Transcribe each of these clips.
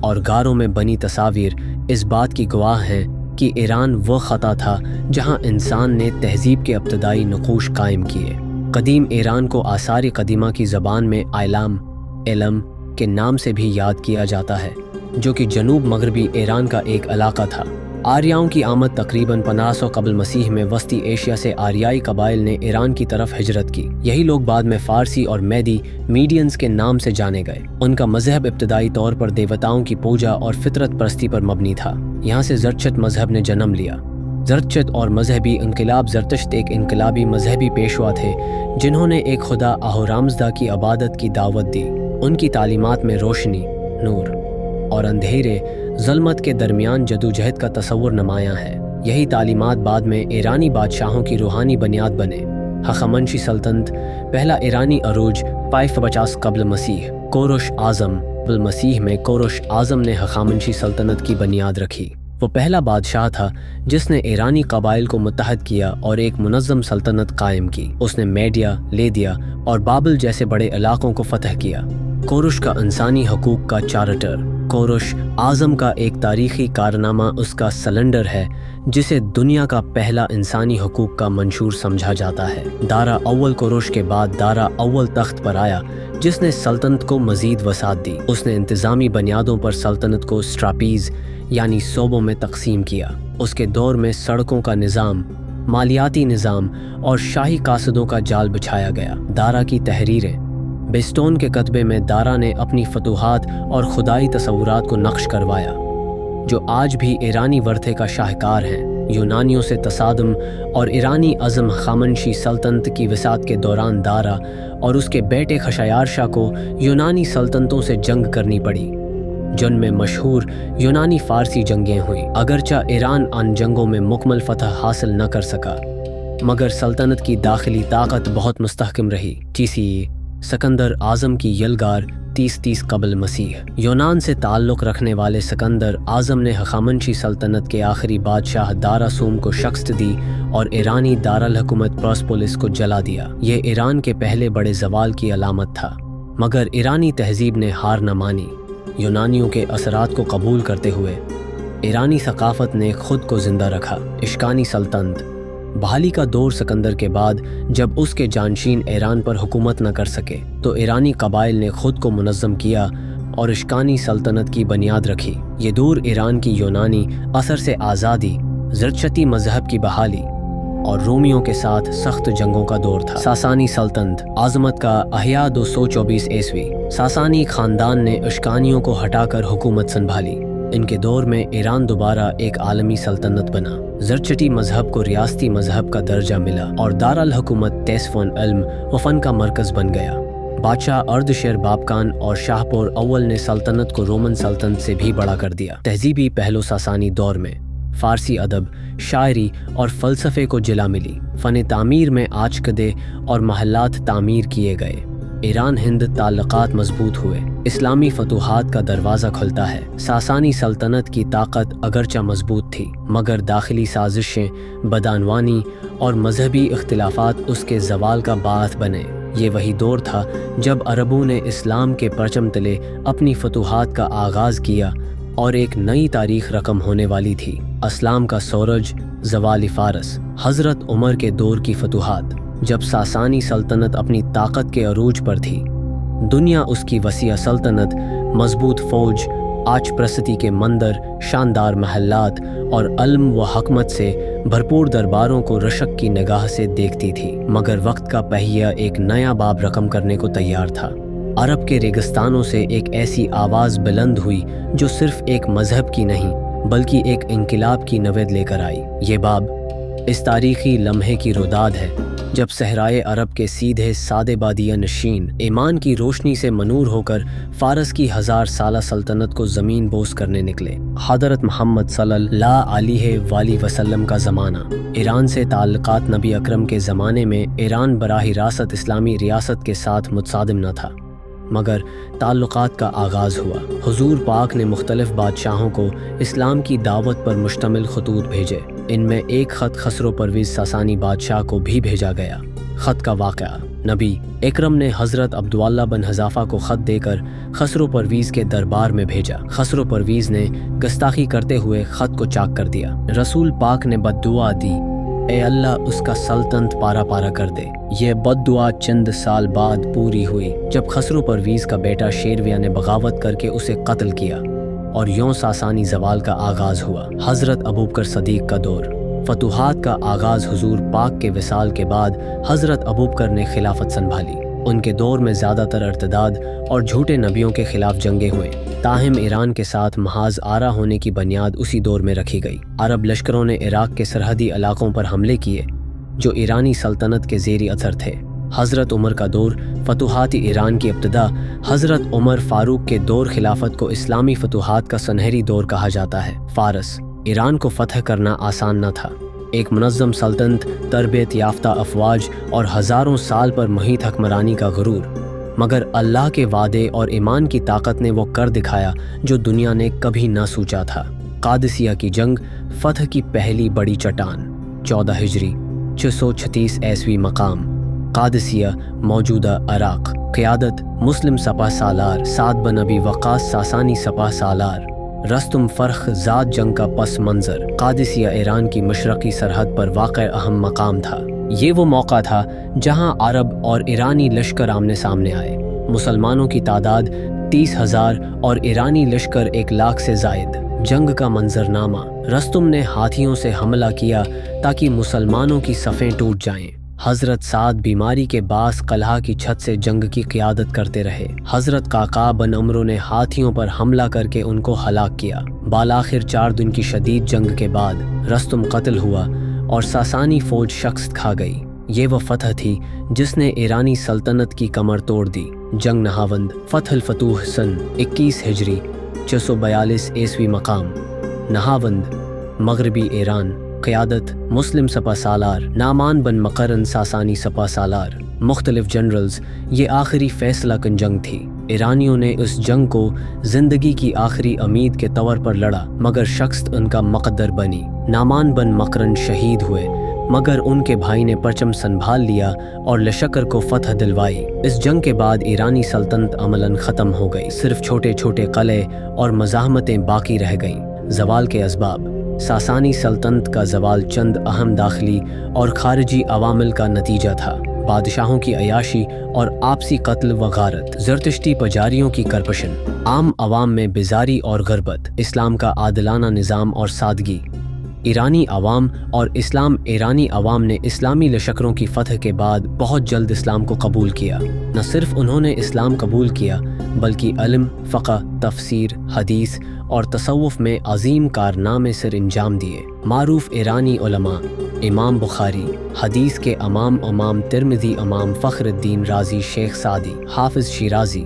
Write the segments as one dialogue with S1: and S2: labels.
S1: اور غاروں میں بنی تصاویر اس بات کی گواہ ہیں کہ ایران وہ خطہ تھا جہاں انسان نے تہذیب کے ابتدائی نقوش قائم کیے۔ قدیم ایران کو آثار قدیمہ کی زبان میں ایلام علم کے نام سے بھی یاد کیا جاتا ہے، جو کہ جنوب مغربی ایران کا ایک علاقہ تھا۔ آریاؤں کی آمد تقریباً 1500 قبل مسیح میں وسطی ایشیا سے آریائی قبائل نے ایران کی طرف ہجرت کی۔ یہی لوگ بعد میں فارسی اور میڈینز کے نام سے جانے گئے۔ ان کا مذہب ابتدائی طور پر دیوتاؤں کی پوجا اور فطرت پرستی پر مبنی تھا۔ یہاں سے زرتشت مذہب نے جنم لیا۔ زرتشت اور مذہبی انقلاب زرتشت ایک انقلابی مذہبی پیشوا تھے جنہوں نے ایک خدا اہورامزدا کی عبادت کی دعوت دی۔ ان کی تعلیمات میں روشنی، نور اور اندھیرے، ظلمت کے درمیان جدوجہد کا تصور نمایاں ہے۔ یہی تعلیمات بعد میں ایرانی بادشاہوں کی روحانی بنیاد بنے۔ ہخامنشی سلطنت، پہلا ایرانی عروج 550 قبل مسیح، کوروش اعظم قبل مسیح میں کوروش اعظم نے ہخامنشی سلطنت کی بنیاد رکھی۔ وہ پہلا بادشاہ تھا جس نے ایرانی قبائل کو متحد کیا اور ایک منظم سلطنت قائم کی۔ اس نے میڈیا، لیدیا اور بابل جیسے بڑے علاقوں کو فتح کیا۔ کوروش کا انسانی حقوق کا چارٹر۔ کوروش اعظم کا ایک تاریخی کارنامہ اس کا سلنڈر ہے جسے دنیا کا پہلا انسانی حقوق کا منشور سمجھا جاتا ہے۔ دارا اول کوروش کے بعد دارا اول تخت پر آیا جس نے سلطنت کو مزید وسعت دی۔ اس نے انتظامی بنیادوں پر سلطنت کو سٹراپیز یعنی صوبوں میں تقسیم کیا۔ اس کے دور میں سڑکوں کا نظام، مالیاتی نظام اور شاہی قاصدوں کا جال بچھایا گیا۔ دارا کی تحریریں۔ بیسٹون کے کتبے میں دارا نے اپنی فتوحات اور خدائی تصورات کو نقش کروایا جو آج بھی ایرانی ورثے کا شاہکار ہیں۔ یونانیوں سے تصادم اور ایرانی عزم۔ ہخامنشی سلطنت کی وسعت کے دوران دارا اور اس کے بیٹے خشایارشا کو یونانی سلطنتوں سے جنگ کرنی پڑی، جن میں مشہور یونانی فارسی جنگیں ہوئیں۔ اگرچہ ایران ان جنگوں میں مکمل فتح حاصل نہ کر سکا، مگر سلطنت کی داخلی طاقت بہت مستحکم رہی۔ سکندر اعظم کی یلغار 30 قبل مسیح۔ یونان سے تعلق رکھنے والے سکندر اعظم نے ہخامنشی سلطنت کے آخری بادشاہ دارا سوم کو شکست دی اور ایرانی دارالحکومت پرسپولس کو جلا دیا۔ یہ ایران کے پہلے بڑے زوال کی علامت تھا، مگر ایرانی تہذیب نے ہار نہ مانی۔ یونانیوں کے اثرات کو قبول کرتے ہوئے ایرانی ثقافت نے خود کو زندہ رکھا۔ اشکانی سلطنت۔ بحالی کا دور سکندر کے بعد جب اس کے جانشین ایران پر حکومت نہ کر سکے تو ایرانی قبائل نے خود کو منظم کیا اور اشکانی سلطنت کی بنیاد رکھی۔ یہ دور ایران کی یونانی اثر سے آزادی، زرتشتی مذہب کی بحالی اور رومیوں کے ساتھ سخت جنگوں کا دور تھا۔ ساسانی سلطنت۔ عظمت کا احیاء 224 عیسوی۔ ساسانی خاندان نے اشکانیوں کو ہٹا کر حکومت سنبھالی۔ ان کے دور میں ایران دوبارہ ایک عالمی سلطنت بنا۔ زرتشتی مذہب کو ریاستی مذہب کا درجہ ملا اور دارالحکومت تیسفون علم و فن کا مرکز بن گیا۔ بادشاہ اردشیر بابکان اور شاہپور اول نے سلطنت کو رومن سلطنت سے بھی بڑا کر دیا۔ تہذیبی پہلو ساسانی دور میں فارسی ادب، شاعری اور فلسفے کو جلا ملی۔ فن تعمیر میں آچکدے اور محلات تعمیر کیے گئے۔ ایران ہند تعلقات مضبوط ہوئے۔ اسلامی فتوحات کا دروازہ کھلتا ہے۔ ساسانی سلطنت کی طاقت اگرچہ مضبوط تھی، مگر داخلی سازشیں، بدعنوانی اور مذہبی اختلافات اس کے زوال کا باعث بنے۔ یہ وہی دور تھا جب عربوں نے اسلام کے پرچم تلے اپنی فتوحات کا آغاز کیا اور ایک نئی تاریخ رقم ہونے والی تھی۔ اسلام کا سورج، زوال فارس، حضرت عمر کے دور کی فتوحات۔ جب ساسانی سلطنت اپنی طاقت کے عروج پر تھی، دنیا اس کی وسیع سلطنت، مضبوط فوج، آچ پرستی کے مندر، شاندار محلات اور علم و حکمت سے بھرپور درباروں کو رشک کی نگاہ سے دیکھتی تھی۔ مگر وقت کا پہیہ ایک نیا باب رقم کرنے کو تیار تھا۔ عرب کے ریگستانوں سے ایک ایسی آواز بلند ہوئی جو صرف ایک مذہب کی نہیں بلکہ ایک انقلاب کی نوید لے کر آئی۔ یہ باب اس تاریخی لمحے کی روداد ہے جب صحرائے عرب کے سیدھے سادے بادیہ نشین ایمان کی روشنی سے منور ہو کر فارس کی 1000 سالہ سلطنت کو زمین بوس کرنے نکلے۔ حضرت محمد صلی اللہ علیہ وآلہ وسلم کا زمانہ۔ ایران سے تعلقات نبی اکرم کے زمانے میں ایران براہ راست اسلامی ریاست کے ساتھ متصادم نہ تھا، مگر تعلقات کا آغاز ہوا۔ حضور پاک نے مختلف بادشاہوں کو اسلام کی دعوت پر مشتمل خطوط بھیجے۔ ان میں ایک خط خسرو پرویز ساسانی بادشاہ کو بھی بھیجا گیا۔ خط کا واقعہ۔ نبی اکرم نے حضرت عبداللہ بن حذافہ کو خط دے کر خسرو پرویز کے دربار میں بھیجا۔ خسرو پرویز نے گستاخی کرتے ہوئے خط کو چاک کر دیا۔ رسول پاک نے بد دعا دی، اے اللہ اس کا سلطنت پارا پارا کر دے۔ یہ بد دعا چند سال بعد پوری ہوئی جب خسرو پرویز کا بیٹا شیرویہ نے بغاوت کر کے اسے قتل کیا اور یوں ساسانی زوال کا آغاز ہوا۔ حضرت ابوبکر صدیق کا دور۔ فتوحات کا آغاز حضور پاک کے وصال کے بعد حضرت ابوبکر نے خلافت سنبھالی۔ ان کے دور میں زیادہ تر ارتداد اور جھوٹے نبیوں کے خلاف جنگیں ہوئیں، تاہم ایران کے ساتھ محاذ آرا ہونے کی بنیاد اسی دور میں رکھی گئی۔ عرب لشکروں نے عراق کے سرحدی علاقوں پر حملے کیے جو ایرانی سلطنت کے زیر اثر تھے۔ حضرت عمر کا دور۔ فتوحات ایران کی ابتدا۔ حضرت عمر فاروق کے دور خلافت کو اسلامی فتوحات کا سنہری دور کہا جاتا ہے۔ فارس۔ ایران کو فتح کرنا آسان نہ تھا۔ ایک منظم سلطنت، تربیت یافتہ افواج اور ہزاروں سال پر محیط حکمرانی کا غرور، مگر اللہ کے وعدے اور ایمان کی طاقت نے وہ کر دکھایا جو دنیا نے کبھی نہ سوچا تھا۔ قادسیہ کی جنگ، فتح کی پہلی بڑی چٹان۔ 14 ہجری 636 عیسوی مقام قادسیہ، موجودہ عراق۔ قیادت مسلم سپہ سالار سعد بن ابی وقاص ساسانی سپہ سالار۔ رستم فرخ ذات جنگ کا پس منظر۔ قادسیہ ایران کی مشرقی سرحد پر واقع اہم مقام تھا۔ یہ وہ موقع تھا جہاں عرب اور ایرانی لشکر آمنے سامنے آئے۔ مسلمانوں کی تعداد 30,000 اور ایرانی لشکر 1,00,000 سے زائد۔ جنگ کا منظرنامہ۔ رستم نے ہاتھیوں سے حملہ کیا تاکہ مسلمانوں کی صفیں ٹوٹ جائیں۔ حضرت سعد بیماری کے باعث قلعہ کی چھت سے جنگ کی قیادت کرتے رہے۔ حضرت قعقاع بن عمرو نے ہاتھیوں پر حملہ کر کے ان کو ہلاک کیا۔ بالآخر 4 دن کی شدید جنگ کے بعد رستم قتل ہوا اور ساسانی فوج شکست کھا گئی۔ یہ وہ فتح تھی جس نے ایرانی سلطنت کی کمر توڑ دی۔ جنگ نہاوند۔ فتح الفتوح سن 21 ہجری 642 عیسوی مقام۔ نہاوند، مغربی ایران۔ قیادت مسلم سپہ سالار نعمان بن مقرن ساسانی سپہ سالار۔ مختلف جنرلز۔ یہ آخری فیصلہ کن جنگ تھی۔ ایرانیوں نے اس جنگ کو زندگی کی آخری امید کے طور پر لڑا، مگر شکست ان کا مقدر بنی۔ نعمان بن مقرن شہید ہوئے، مگر ان کے بھائی نے پرچم سنبھال لیا اور لشکر کو فتح دلوائی۔ اس جنگ کے بعد ایرانی سلطنت عملاً ختم ہو گئی۔ صرف چھوٹے چھوٹے قلعے اور مزاحمتیں باقی رہ گئیں۔ زوال کے اسباب۔ ساسانی سلطنت کا زوال چند اہم داخلی اور خارجی عوامل کا نتیجہ تھا۔ بادشاہوں کی عیاشی اور آپسی قتل و غارت، زرتشتی پجاریوں کی کرپشن، عام عوام میں بیزاری اور غربت، اسلام کا عادلانہ نظام اور سادگی۔ ایرانی عوام اور اسلام۔ ایرانی عوام نے اسلامی لشکروں کی فتح کے بعد بہت جلد اسلام کو قبول کیا۔ نہ صرف انہوں نے اسلام قبول کیا بلکہ علم، فقہ، تفسیر، حدیث اور تصوف میں عظیم کارنامے سر انجام دیے۔ معروف ایرانی علماء: امام بخاری، حدیث کے امام ترمذی، امام فخر الدین رازی، شیخ سعدی، حافظ شیرازی۔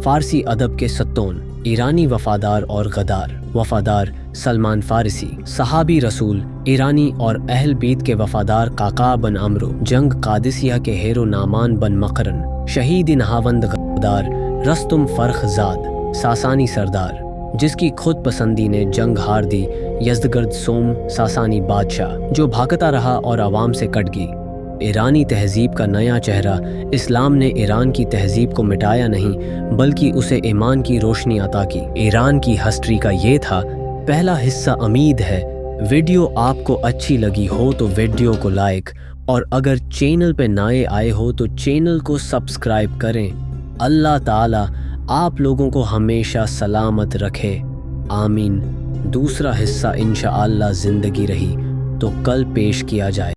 S1: فارسی ادب کے ستون: ایرانی وفادار اور غدار۔ وفادار: سلمان فارسی، صحابی رسول، ایرانی اور اہل بیت کے وفادار قعقاع بن عمرو۔ جنگ قادسیہ کے ہیرو نعمان بن مقرن۔ شہید نہاوند غدار: رستم فرخ زاد، ساسانی سردار، جس کی خود پسندی نے جنگ ہار دی۔ یزدگرد سوم، ساسانی بادشاہ، جو بھاگتا رہا اور عوام سے کٹ گئی۔ ایرانی تہذیب کا نیا چہرہ: اسلام نے ایران کی تہذیب کو مٹایا نہیں بلکہ اسے ایمان کی روشنی عطا کی۔ ایران کی ہسٹری کا یہ تھا پہلا حصہ۔ امید ہے ویڈیو آپ کو اچھی لگی ہو تو ویڈیو کو لائک، اور اگر چینل پہ نئے آئے ہو تو چینل کو سبسکرائب کریں۔ اللہ تعالیٰ آپ لوگوں کو ہمیشہ سلامت رکھے، آمین۔ دوسرا حصہ انشاءاللہ زندگی رہی تو کل پیش کیا جائے۔